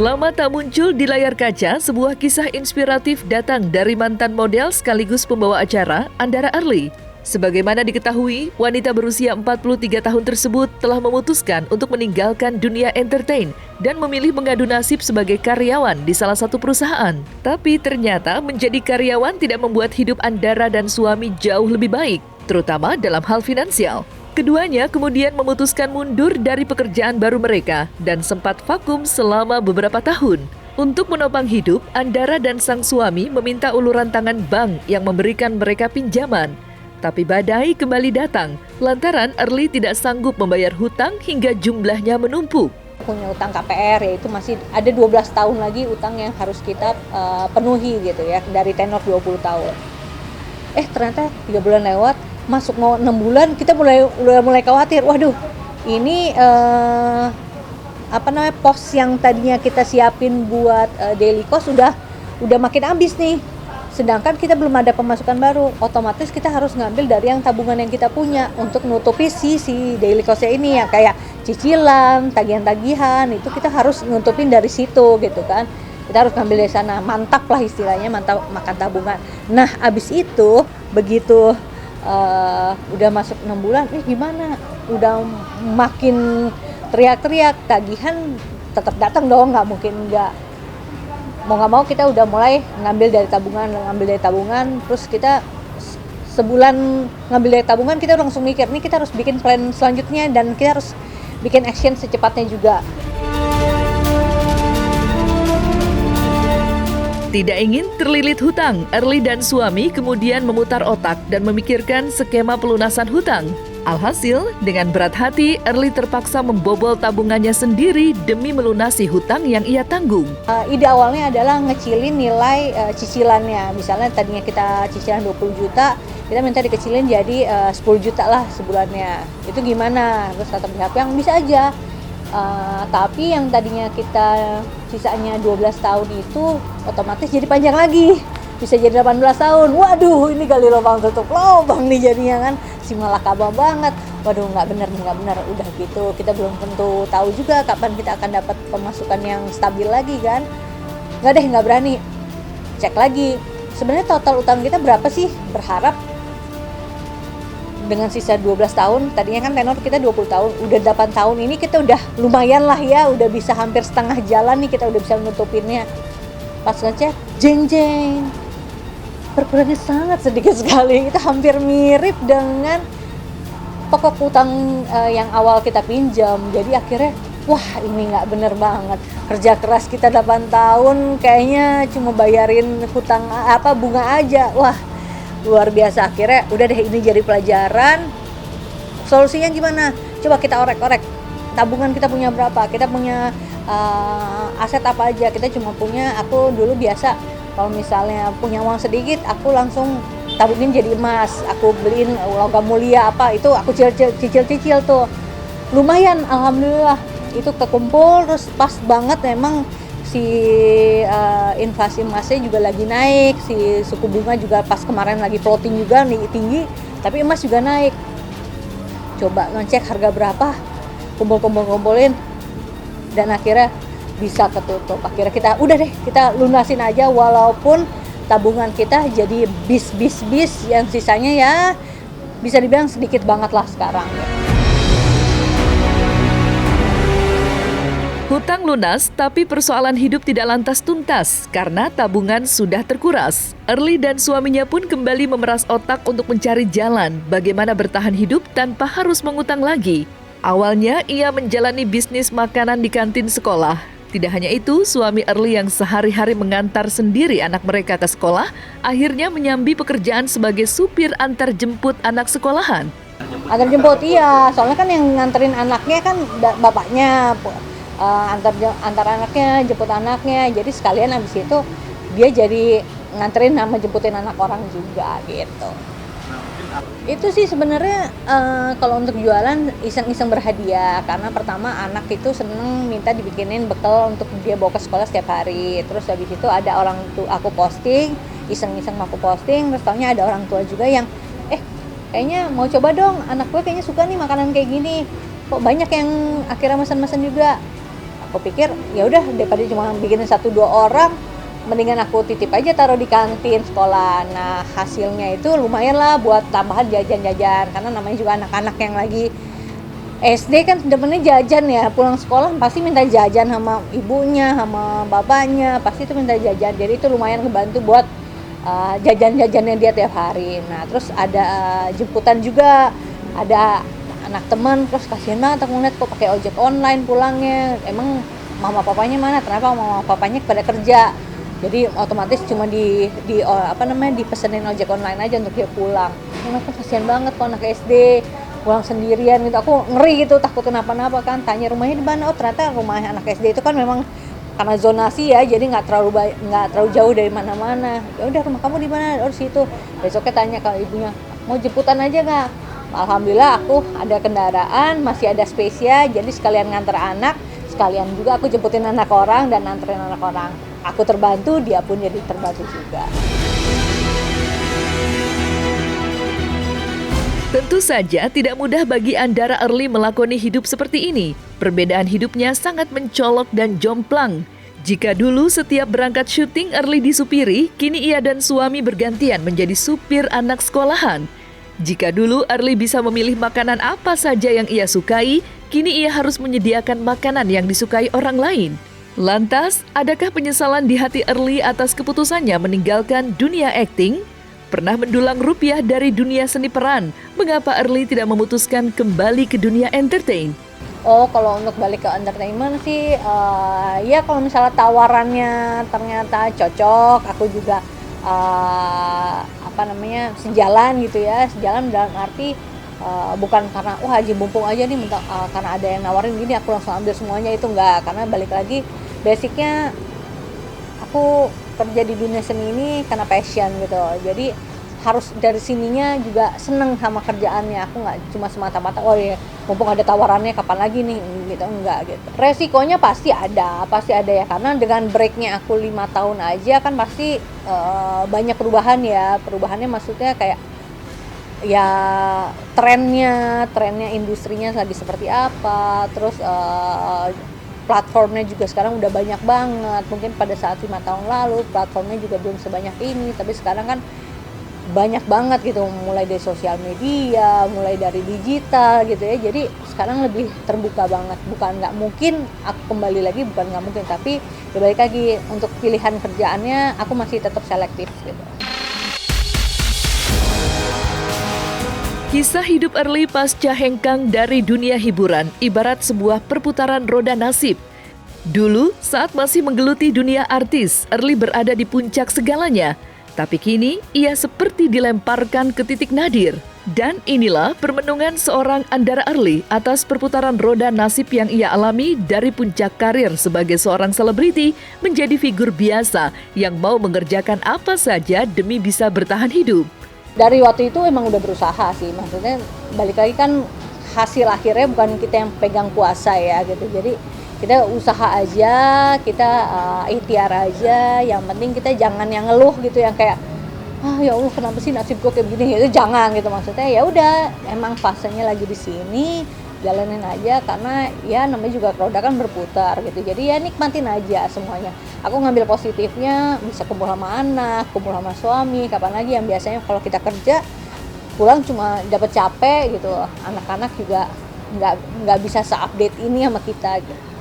Lama tak muncul di layar kaca, sebuah kisah inspiratif datang dari mantan model sekaligus pembawa acara, Andara Early. Sebagaimana diketahui, wanita berusia 43 tahun tersebut telah memutuskan untuk meninggalkan dunia entertain dan memilih mengadu nasib sebagai karyawan di salah satu perusahaan. Tapi ternyata menjadi karyawan tidak membuat hidup Andara dan suami jauh lebih baik, terutama dalam hal finansial. Keduanya kemudian memutuskan mundur dari pekerjaan baru mereka dan sempat vakum selama beberapa tahun. Untuk menopang hidup, Andara dan sang suami meminta uluran tangan bank yang memberikan mereka pinjaman. Tapi badai kembali datang, lantaran Early tidak sanggup membayar hutang hingga jumlahnya menumpuk. Punya utang KPR, yaitu masih ada 12 tahun lagi utang yang harus kita penuhi gitu ya, dari tenor 20 tahun. Ternyata 3 bulan lewat, masuk mau 6 bulan, kita udah mulai khawatir. Waduh, ini pos yang tadinya kita siapin buat daily cost udah makin habis nih. Sedangkan kita belum ada pemasukan baru, otomatis kita harus ngambil dari yang tabungan yang kita punya untuk nutupi si daily cost-nya ini ya, kayak cicilan, tagihan-tagihan, itu kita harus nutupin dari situ gitu kan. Kita harus ngambil dari sana, mantap lah istilahnya, mantap makan tabungan. Nah, abis itu begitu udah masuk 6 bulan, gimana? Udah makin teriak-teriak, tagihan tetap datang dong, nggak mungkin nggak. Mau nggak mau kita udah mulai ngambil dari tabungan, terus kita sebulan ngambil dari tabungan, kita langsung mikir, nih kita harus bikin plan selanjutnya dan kita harus bikin action secepatnya juga. Tidak ingin terlilit hutang, Early dan suami kemudian memutar otak dan memikirkan skema pelunasan hutang. Alhasil, dengan berat hati, Early terpaksa membobol tabungannya sendiri demi melunasi hutang yang ia tanggung. Ide awalnya adalah ngecilin nilai cicilannya. Misalnya tadinya kita cicilan 20 juta, kita minta dikecilin jadi 10 juta lah sebulannya. Itu gimana? Terus kata pihak yang bisa aja. Tapi yang tadinya kita sisanya 12 tahun itu otomatis jadi panjang lagi, bisa jadi 18 tahun. Waduh, ini gali lubang tutup lubang nih jadinya kan, si malakabah banget. Waduh, nggak bener, udah gitu kita belum tentu tahu juga kapan kita akan dapat pemasukan yang stabil lagi kan. Nggak berani cek lagi sebenarnya total utang kita berapa sih. Berharap dengan sisa 12 tahun, tadinya kan tenor kita 20 tahun, udah 8 tahun ini kita udah lumayan lah ya, udah bisa hampir setengah jalan nih, kita udah bisa nutupinnya. Pas ngecek, jeng, berkurangnya sangat sedikit sekali. Itu hampir mirip dengan pokok utang yang awal kita pinjam. Jadi akhirnya, wah ini nggak bener banget. Kerja keras kita 8 tahun, kayaknya cuma bayarin hutang bunga aja. Wah, luar biasa. Akhirnya udah deh, ini jadi pelajaran. Solusinya gimana? Coba kita orek-orek. Tabungan kita punya berapa? Kita punya aset apa aja? Kita cuma punya, aku dulu biasa kalau misalnya punya uang sedikit, aku langsung tabungin jadi emas. Aku beliin logam mulia itu aku cicil tuh. Lumayan, alhamdulillah. Itu kekumpul, terus pas banget memang si inflasi emasnya juga lagi naik, si suku bunga juga pas kemarin lagi floating juga nih tinggi, tapi emas juga naik. Coba ngecek harga berapa, kumpulin, dan akhirnya bisa ketutup. Akhirnya kita udah deh, kita lunasin aja, walaupun tabungan kita jadi bis yang sisanya ya bisa dibilang sedikit banget lah sekarang. Hutang lunas, tapi persoalan hidup tidak lantas tuntas karena tabungan sudah terkuras. Early dan suaminya pun kembali memeras otak untuk mencari jalan bagaimana bertahan hidup tanpa harus mengutang lagi. Awalnya ia menjalani bisnis makanan di kantin sekolah. Tidak hanya itu, suami Early yang sehari-hari mengantar sendiri anak mereka ke sekolah, akhirnya menyambi pekerjaan sebagai supir antar jemput anak sekolahan. Antar jemput, iya. Soalnya kan yang nganterin anaknya kan bapaknya. Antar anaknya, jemput anaknya, jadi sekalian abis itu dia jadi nganterin sama jemputin anak orang juga gitu. Itu sih sebenarnya kalau untuk jualan iseng-iseng berhadiah, karena pertama anak itu seneng minta dibikinin bekal untuk dia bawa ke sekolah setiap hari. Terus habis itu ada orang tua aku posting, iseng-iseng aku posting, terus taunya ada orang tua juga yang kayaknya mau coba dong, anak gue kayaknya suka nih makanan kayak gini. Kok banyak yang akhirnya mesen-mesen juga. aku pikir ya udah daripada cuma bikin 1-2 orang, mendingan aku titip aja taruh di kantin sekolah. Nah hasilnya itu lumayan lah buat tambahan jajan-jajan, karena namanya juga anak-anak yang lagi SD kan demennya jajan ya, pulang sekolah pasti minta jajan sama ibunya, sama bapaknya, pasti itu minta jajan. Jadi itu lumayan ngebantu buat jajan-jajannya dia tiap hari. Nah terus ada jemputan juga, ada anak teman, terus kasihan banget aku ngeliat kok pakai ojek online pulangnya. Emang mama papanya mana? Ternyata mama papanya pada kerja. Jadi otomatis cuma dipesenin ojek online aja untuk dia pulang. Aku kasihan banget kok anak SD pulang sendirian gitu. Aku ngeri gitu, takut kenapa-napa kan. Tanya rumahnya di mana? Oh ternyata rumahnya anak SD itu kan memang karena zonasi ya, jadi nggak terlalu jauh dari mana-mana. Ya udah rumah kamu di mana? Oh di situ. Besoknya tanya ke ibunya, mau jemputan aja nggak? Alhamdulillah aku ada kendaraan, masih ada spesial, jadi sekalian nganter anak, sekalian juga aku jemputin anak orang dan nganterin anak orang. Aku terbantu, dia pun jadi terbantu juga. Tentu saja tidak mudah bagi Andara Early melakoni hidup seperti ini. Perbedaan hidupnya sangat mencolok dan jomplang. Jika dulu setiap berangkat syuting Early disupiri, kini ia dan suami bergantian menjadi supir anak sekolahan. Jika dulu Early bisa memilih makanan apa saja yang ia sukai, kini ia harus menyediakan makanan yang disukai orang lain. Lantas, adakah penyesalan di hati Early atas keputusannya meninggalkan dunia akting? Pernah mendulang rupiah dari dunia seni peran, mengapa Early tidak memutuskan kembali ke dunia entertain? Oh, kalau untuk balik ke entertainment sih, ya kalau misalnya tawarannya ternyata cocok, aku juga sejalan gitu ya, sejalan dalam arti bukan karena Haji mumpung aja nih karena ada yang nawarin gini aku langsung ambil semuanya, itu enggak, karena balik lagi basicnya aku kerja di dunia seni ini karena passion gitu, jadi harus dari sininya juga seneng sama kerjaannya. Aku nggak cuma semata-mata mumpung ada tawarannya kapan lagi nih gitu, enggak gitu. Resikonya pasti ada ya, karena dengan breaknya aku 5 tahun aja kan pasti banyak perubahan ya. Perubahannya maksudnya kayak ya trennya industrinya lagi seperti apa, terus platformnya juga sekarang udah banyak banget. Mungkin pada saat 5 tahun lalu platformnya juga belum sebanyak ini, tapi sekarang kan banyak banget gitu, mulai dari sosial media, mulai dari digital gitu ya. Jadi sekarang lebih terbuka banget. Bukan nggak mungkin aku kembali lagi, bukan nggak mungkin, tapi ya balik lagi untuk pilihan kerjaannya aku masih tetap selektif gitu. Kisah hidup Early pasca hengkang dari dunia hiburan ibarat sebuah perputaran roda nasib. Dulu, saat masih menggeluti dunia artis, Early berada di puncak segalanya. Tapi kini, ia seperti dilemparkan ke titik nadir. Dan inilah permenungan seorang Andara Early atas perputaran roda nasib yang ia alami dari puncak karir sebagai seorang selebriti menjadi figur biasa yang mau mengerjakan apa saja demi bisa bertahan hidup. Dari waktu itu emang udah berusaha sih, maksudnya balik lagi kan hasil akhirnya bukan kita yang pegang kuasa ya gitu. Jadi kita usaha aja, kita ikhtiar aja, yang penting kita jangan yang ngeluh gitu, yang kayak ya Allah kenapa sih nasib gue kayak begini, itu jangan gitu. Maksudnya ya udah, emang fasenya lagi di sini, jalanin aja, karena ya namanya juga roda kan berputar gitu. Jadi ya nikmatin aja semuanya. Aku ngambil positifnya, bisa kumpul sama anak, kumpul sama suami, kapan lagi yang biasanya kalau kita kerja pulang cuma dapat capek gitu. Anak-anak juga nggak bisa se-update ini sama kita gitu.